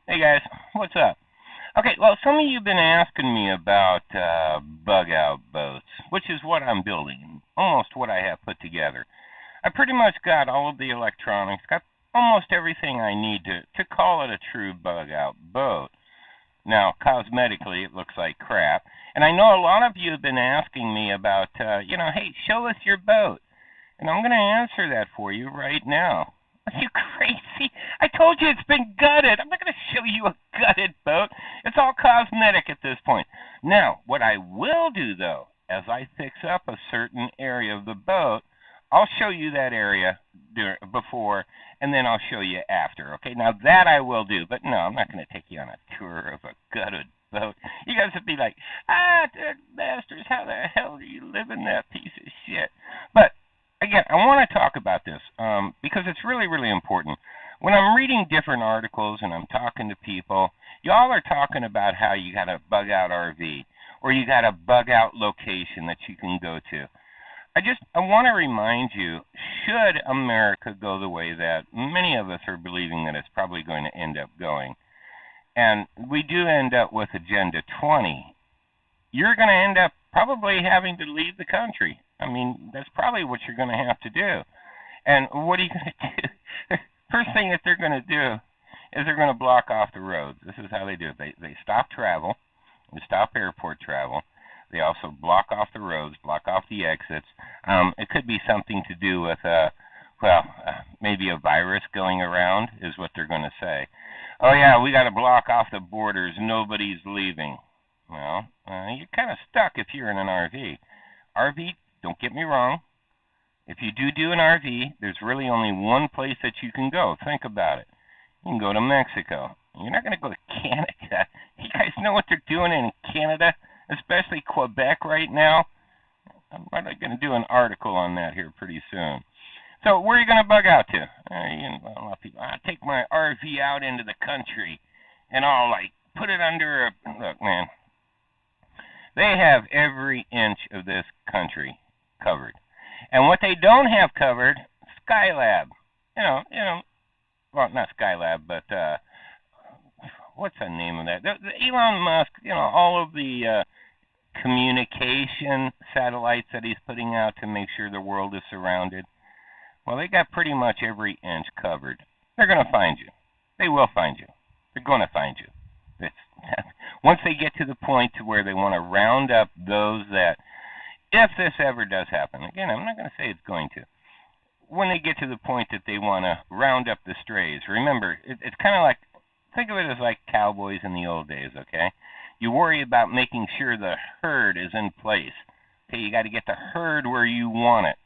Hey guys, what's up? Okay, well, some of you have been asking me about bug out boats, which is what I'm building, almost what I have put together. I pretty much got all of the electronics, got almost everything I need to call it a true bug out boat. Now, cosmetically, it looks like crap, and I know a lot of you have been asking me about, hey, show us your boat, and I'm going to answer that for you right now. Are you crazy? I told you it's been gutted. I'm not going to show you a gutted boat. It's all cosmetic at this point. Now, what I will do, though, as I fix up a certain area of the boat, I'll show you that area before, and then I'll show you after. Okay, now that I will do, but no, I'm not going to take you on a tour of a gutted boat. You guys would be like, masters, how the hell do you live in that piece of shit? But again, I want to talk about this because it's really, really important. When I'm reading different articles and I'm talking to people, y'all are talking about how you got a bug out RV or you got a bug out location that you can go to. I want to remind you, should America go the way that many of us are believing that it's probably going to end up going, and we do end up with Agenda 20, you're going to end up probably having to leave the country. I mean, that's probably what you're going to have to do. And what are you going to do? First thing that they're going to do is they're going to block off the roads. This is how they do it. They stop travel. They stop airport travel. They also block off the roads, block off the exits. It could be something to do with, maybe a virus going around is what they're going to say. Oh, yeah, we got to block off the borders. Nobody's leaving. Well, you're kind of stuck if you're in an RV. RV, don't get me wrong. If you do an RV, there's really only one place that you can go. Think about it. You can go to Mexico. You're not going to go to Canada. You guys know what they're doing in Canada, especially Quebec right now? I'm probably going to do an article on that here pretty soon. So where are you going to bug out to? A lot of people, I take my RV out into the country, and I'll, put it under a... Look, man, they have every inch of this country covered. And what they don't have covered, Skylab. Well, not Skylab, but what's the name of that? The Elon Musk, all of the communication satellites that he's putting out to make sure the world is surrounded. Well, they got pretty much every inch covered. They're going to find you. They will find you. They're going to find you. Once they get to the point to where they want to round up those that, if this ever does happen, again, I'm not going to say it's going to, when they get to the point that they want to round up the strays, remember, it's kind of like, think of it as like cowboys in the old days, okay? You worry about making sure the herd is in place. Okay, you got to get the herd where you want it.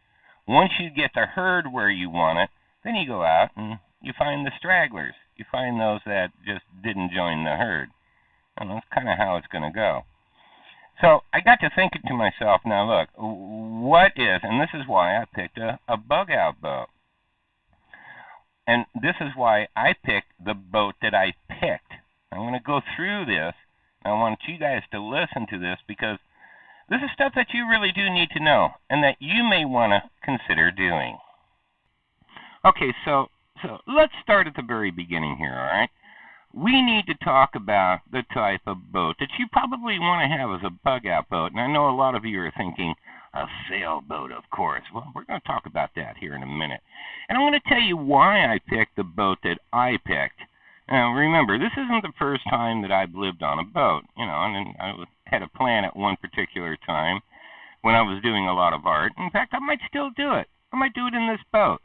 Once you get the herd where you want it, then you go out and you find the stragglers. You find those that just didn't join the herd. And that's kind of how it's going to go. So I got to thinking to myself, now look, what is, and this is why I picked a bug out boat. And this is why I picked the boat that I picked. I'm going to go through this, and I want you guys to listen to this because this is stuff that you really do need to know and that you may want to consider doing. Okay, so let's start at the very beginning here, all right? We need to talk about the type of boat that you probably want to have as a bug out boat. And I know a lot of you are thinking, a sailboat, of course. Well, we're going to talk about that here in a minute. And I'm going to tell you why I picked the boat that I picked. Now, remember, this isn't the first time that I've lived on a boat, and I had a plan at one particular time when I was doing a lot of art. In fact, I might still do it. I might do it in this boat.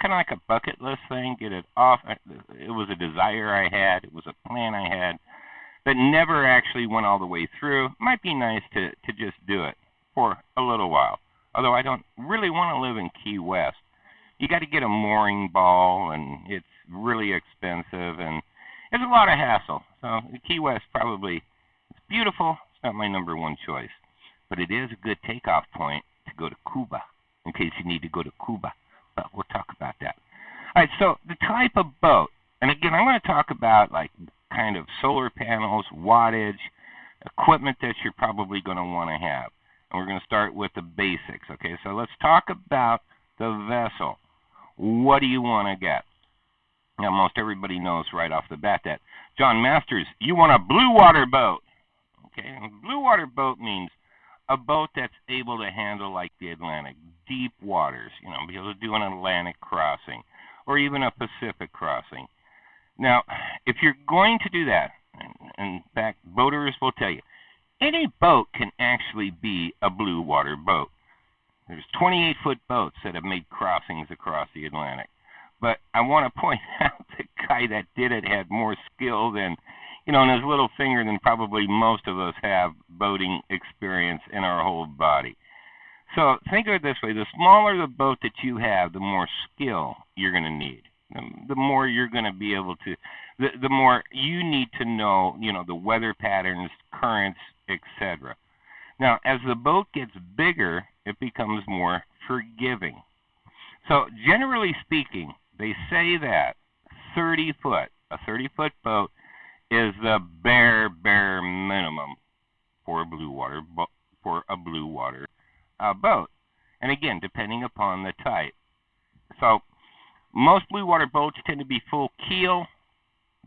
Kind of like a bucket list thing, get it off. It was a desire I had. It was a plan I had that never actually went all the way through. It might be nice to just do it for a little while. Although I don't really want to live in Key West. You got to get a mooring ball, and it's really expensive, and it's a lot of hassle. So Key West probably, it's beautiful. It's not my number one choice. But it is a good takeoff point to go to Cuba, in case you need to go to Cuba. But we'll talk about that. All right, so the type of boat, and again, I'm going to talk about kind of solar panels, wattage, equipment that you're probably going to want to have. And we're going to start with the basics, okay? So let's talk about the vessel. What do you want to get? Now, most everybody knows right off the bat that, John Masters, you want a blue water boat. Okay, and blue water boat means a boat that's able to handle like the Atlantic, deep waters, be able to do an Atlantic crossing or even a Pacific crossing. Now, if you're going to do that, and in fact, boaters will tell you, any boat can actually be a blue water boat. There's 28-foot boats that have made crossings across the Atlantic. But I want to point out the guy that did it had more skill than, in his little finger than probably most of us have boating experience in our whole body. So think of it this way. The smaller the boat that you have, the more skill you're going to need. The more you're going to be able to, the more you need to know, the weather patterns, currents, etc. Now, as the boat gets bigger, it becomes more forgiving. So, generally speaking, they say that a 30-foot boat is the bare minimum for a blue water boat. And again, depending upon the type. So, most blue water boats tend to be full keel.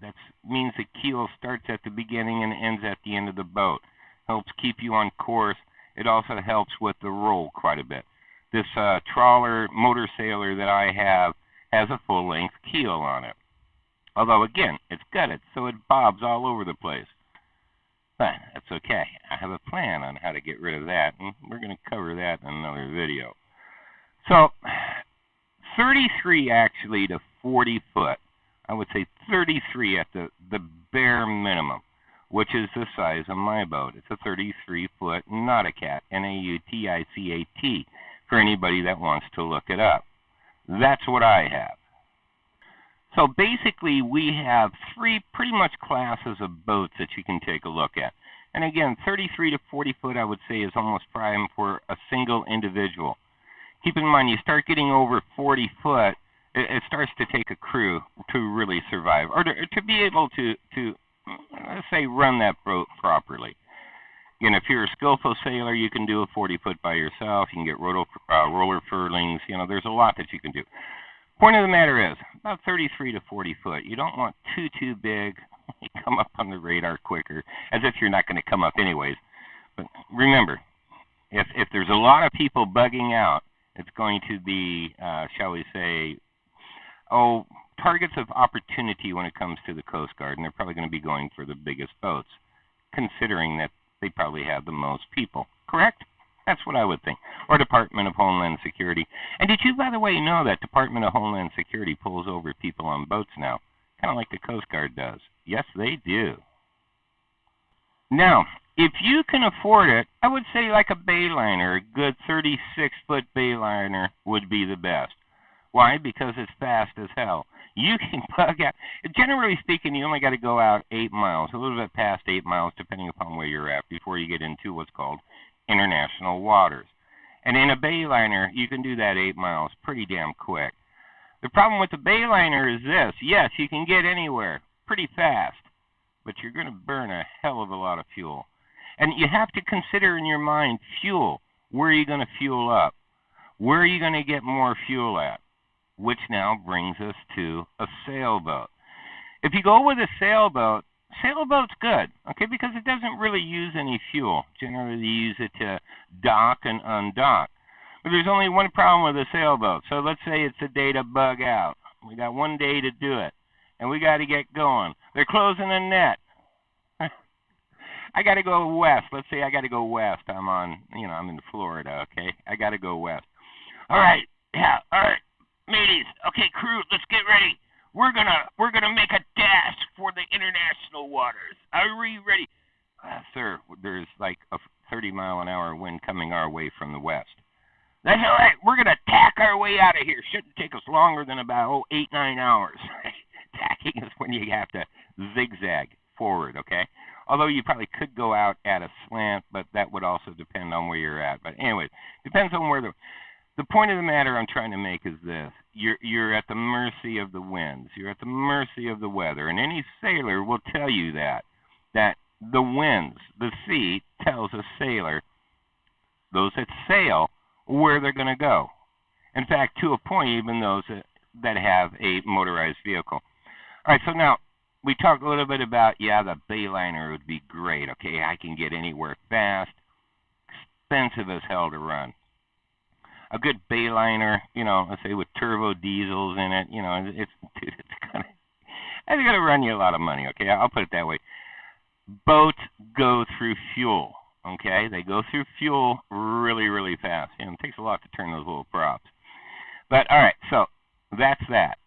That means the keel starts at the beginning and ends at the end of the boat. Helps keep you on course. It also helps with the roll quite a bit. This trawler motor sailor that I have has a full-length keel on it. Although, again, it's gutted, so it bobs all over the place. But that's okay. I have a plan on how to get rid of that, and we're going to cover that in another video. So, 33 actually to 40 foot. I would say 33 at the bare minimum, which is the size of my boat. It's a 33-foot Nauticat, Nauticat, for anybody that wants to look it up. That's what I have. So basically, we have three pretty much classes of boats that you can take a look at. And again, 33 to 40 foot, I would say, is almost prime for a single individual. Keep in mind, you start getting over 40 foot, it starts to take a crew to really survive, or to be able to let's say, run that boat properly. If you're a skillful sailor, you can do a 40-foot by yourself. You can get roller furlings. There's a lot that you can do. Point of the matter is, about 33 to 40 foot. You don't want too big. You come up on the radar quicker, as if you're not going to come up anyways. But remember, if there's a lot of people bugging out, it's going to be, shall we say, targets of opportunity when it comes to the Coast Guard, and they're probably going to be going for the biggest boats, considering that they probably have the most people. Correct? That's what I would think. Or Department of Homeland Security. And did you, by the way, know that Department of Homeland Security pulls over people on boats now? Kind of like the Coast Guard does. Yes, they do. Now, if you can afford it, I would say like a bayliner, a good 36-foot bayliner would be the best. Why? Because it's fast as hell. You can bug out. Generally speaking, you only got to go out 8 miles, a little bit past 8 miles, depending upon where you're at, before you get into what's called international waters. And in a bayliner, you can do that 8 miles pretty damn quick. The problem with the bayliner is this. Yes, you can get anywhere pretty fast, but you're going to burn a hell of a lot of fuel. And you have to consider in your mind fuel. Where are you going to fuel up? Where are you going to get more fuel at? Which now brings us to a sailboat. If you go with a sailboat's good, okay, because it doesn't really use any fuel. Generally, they use it to dock and undock. But there's only one problem with a sailboat. So let's say it's a day to bug out. We got 1 day to do it, and we got to get going. They're closing the net. I got to go west. Let's say I got to go west. I'm in Florida, okay? I got to go west. All right, mateys. Okay, crew, let's get ready. We're gonna make a dash for the international waters. Are we ready? Sir, there's like a 30-mile-an-hour wind coming our way from the west. That's all right. We're gonna tack our way out of here. Shouldn't take us longer than about 8-9 hours. Tacking is when you have to zigzag forward, okay? Although you probably could go out at a slant, but that would also depend on where you're at. But anyway, depends on where the point of the matter I'm trying to make is this. You're at the mercy of the winds. You're at the mercy of the weather. And any sailor will tell you that the winds, the sea, tells a sailor, those that sail, where they're going to go. In fact, to a point, even those that have a motorized vehicle. All right, so now we talked a little bit about, yeah, the Bayliner would be great. Okay, I can get anywhere fast, expensive as hell to run. A good Bayliner, let's say with turbo diesels in it, dude, it's gonna run you a lot of money. Okay, I'll put it that way. Boats go through fuel. Okay, they go through fuel really, really fast. It takes a lot to turn those little props. But all right, so that's that.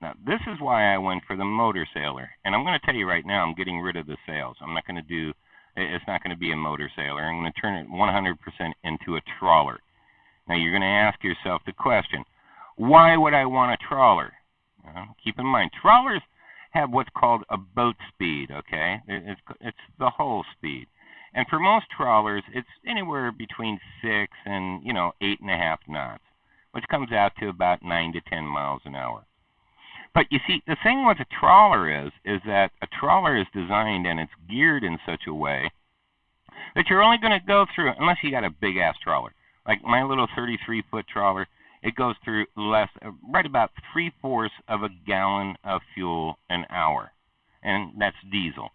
Now, this is why I went for the motor sailor. And I'm going to tell you right now, I'm getting rid of the sails. I'm not going to do, it's not going to be a motor sailor. I'm going to turn it 100% into a trawler. Now, you're going to ask yourself the question, why would I want a trawler? Keep in mind, trawlers have what's called a boat speed, okay? It's the hull speed. And for most trawlers, it's anywhere between 6 and, 8.5 knots, which comes out to about 9 to 10 miles an hour. But you see, the thing with a trawler is that a trawler is designed and it's geared in such a way that you're only going to go through, unless you got a big-ass trawler. Like my little 33-foot trawler, it goes through right about 3/4 of a gallon of fuel an hour. And that's diesel.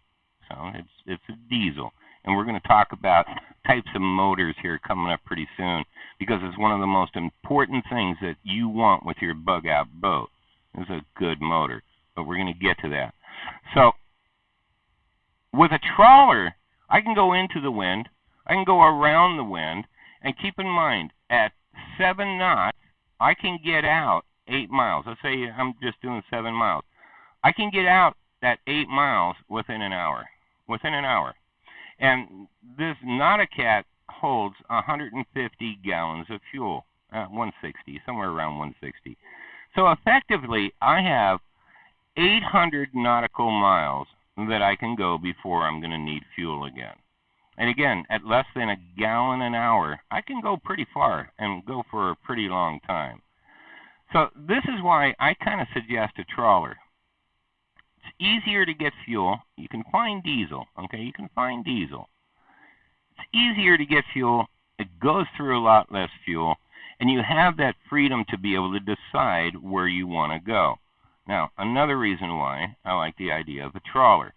So it's a diesel. And we're going to talk about types of motors here coming up pretty soon, because it's one of the most important things that you want with your bug-out boat. Is a good motor, but we're going to get to that. So with a trawler, I can go into the wind, I can go around the wind, and keep in mind, at 7 knots, I can get out 8 miles. Let's say I'm just doing 7 miles. I can get out that 8 miles within an hour. Within an hour. And this Nauticat holds 150 gallons of fuel. 160, somewhere around 160. So effectively, I have 800 nautical miles that I can go before I'm going to need fuel again. And again, at less than a gallon an hour, I can go pretty far and go for a pretty long time. So this is why I kind of suggest a trawler. It's easier to get fuel. You can find diesel, okay? You can find diesel. It's easier to get fuel. It goes through a lot less fuel. And you have that freedom to be able to decide where you want to go. Now, another reason why I like the idea of a trawler.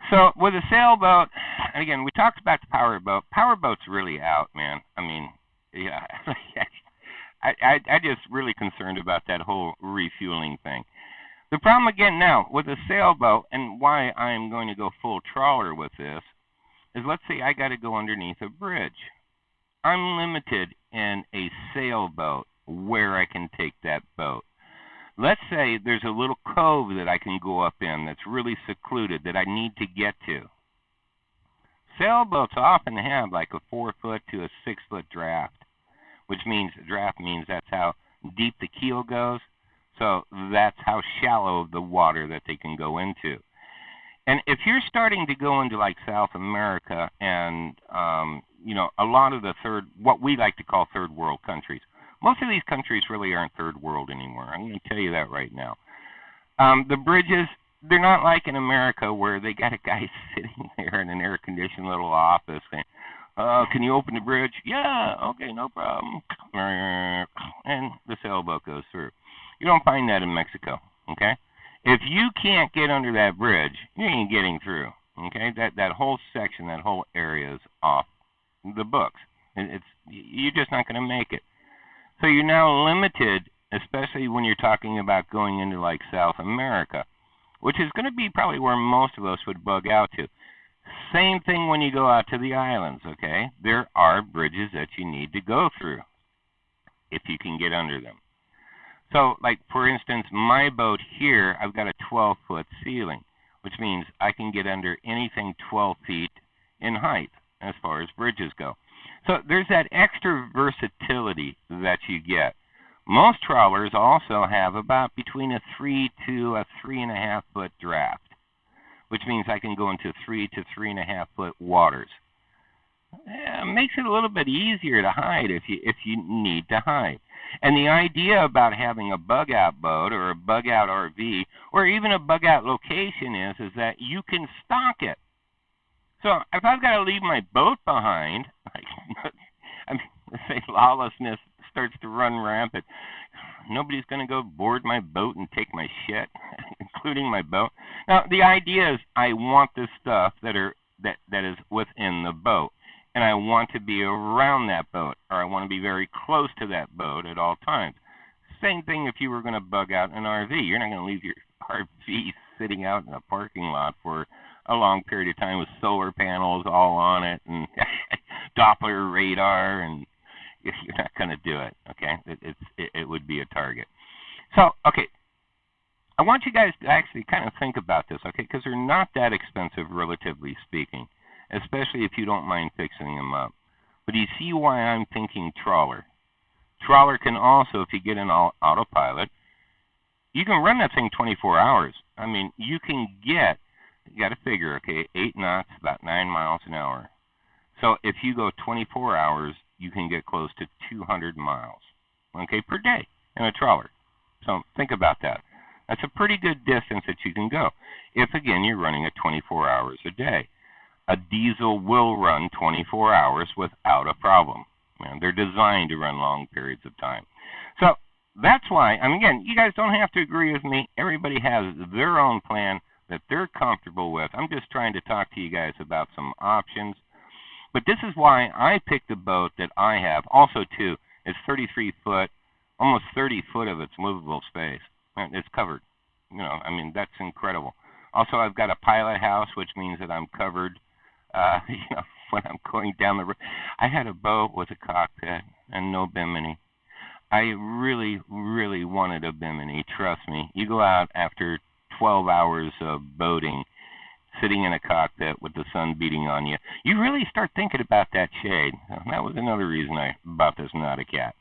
So, with a sailboat, again, we talked about the powerboat. Powerboat's really out, man. I mean, yeah, I just really concerned about that whole refueling thing. The problem, again, now, with a sailboat, and why I'm going to go full trawler with this, is let's say I got to go underneath a bridge. I'm limited in a sailboat where I can take that boat. Let's say there's a little cove that I can go up in that's really secluded that I need to get to. Sailboats often have like a 4-foot to a 6-foot draft, which means draft means that's how deep the keel goes. So that's how shallow the water that they can go into. And if you're starting to go into like South America and, a lot of the what we like to call third world countries, most of these countries really aren't third world anymore. I'm going to tell you that right now. The bridges, they're not like in America where they got a guy sitting there in an air-conditioned little office saying, can you open the bridge? Yeah, okay, no problem. And the sailboat goes through. You don't find that in Mexico, okay? If you can't get under that bridge, you ain't getting through, okay? That whole section, that whole area is off the books. You're just not going to make it. So you're now limited, especially when you're talking about going into like South America, which is going to be probably where most of us would bug out to. Same thing when you go out to the islands, okay? There are bridges that you need to go through if you can get under them. So, like, for instance, my boat here, I've got a 12-foot ceiling, which means I can get under anything 12 feet in height as far as bridges go. So there's that extra versatility that you get. Most trawlers also have about between a 3 to a 3.5 foot draft, which means I can go into 3 to 3.5 foot waters. It makes it a little bit easier to hide if you need to hide. And the idea about having a bug-out boat or a bug-out RV or even a bug-out location is that you can stock it. So if I've got to leave my boat behind, like, I mean, let's say lawlessness starts to run rampant. Nobody's going to go board my boat and take my shit, including my boat. Now, the idea is I want this stuff that is within the boat, and I want to be around that boat, or I want to be very close to that boat at all times. Same thing if you were going to bug out an RV. You're not going to leave your RV sitting out in a parking lot for a long period of time with solar panels all on it and Doppler radar, and you're not going to do it, okay? It would be a target. So, okay, I want you guys to actually kind of think about this, okay, because they're not that expensive, relatively speaking, especially if you don't mind fixing them up. But do you see why I'm thinking trawler? Trawler can also, if you get an autopilot, you can run that thing 24 hours. I mean, you can get, you got to figure, okay, 8 knots, about 9 miles an hour. So if you go 24 hours, you can get close to 200 miles, okay, per day in a trawler. So think about that. That's a pretty good distance that you can go if, again, you're running it 24 hours a day. A diesel will run 24 hours without a problem. They're designed to run long periods of time. So that's why, I mean, again, you guys don't have to agree with me. Everybody has their own plan that they're comfortable with. I'm just trying to talk to you guys about some options. But this is why I picked the boat that I have. Also, too, it's 33 foot, almost 30 foot of its movable space. It's covered. I mean, that's incredible. Also, I've got a pilot house, which means that I'm covered, when I'm going down the road. I had a boat with a cockpit and no bimini. I really, really wanted a bimini. Trust me. You go out after 12 hours of boating, sitting in a cockpit with the sun beating on you, you really start thinking about that shade. That was another reason I bought this Nautic Cat.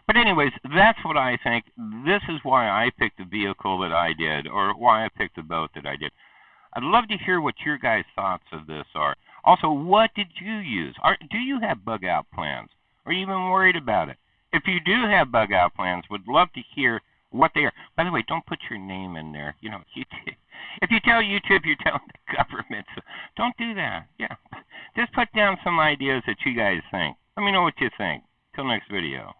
But anyways, that's what I think. This is why I picked the vehicle that I did, or why I picked the boat that I did. I'd love to hear what your guys' thoughts of this are. Also, what did you use? Do you have bug out plans? Are you even worried about it? If you do have bug out plans, would love to hear what they are. By the way, don't put your name in there. If you tell YouTube, you're telling the government. So don't do that. Yeah. Just put down some ideas that you guys think. Let me know what you think. Till next video.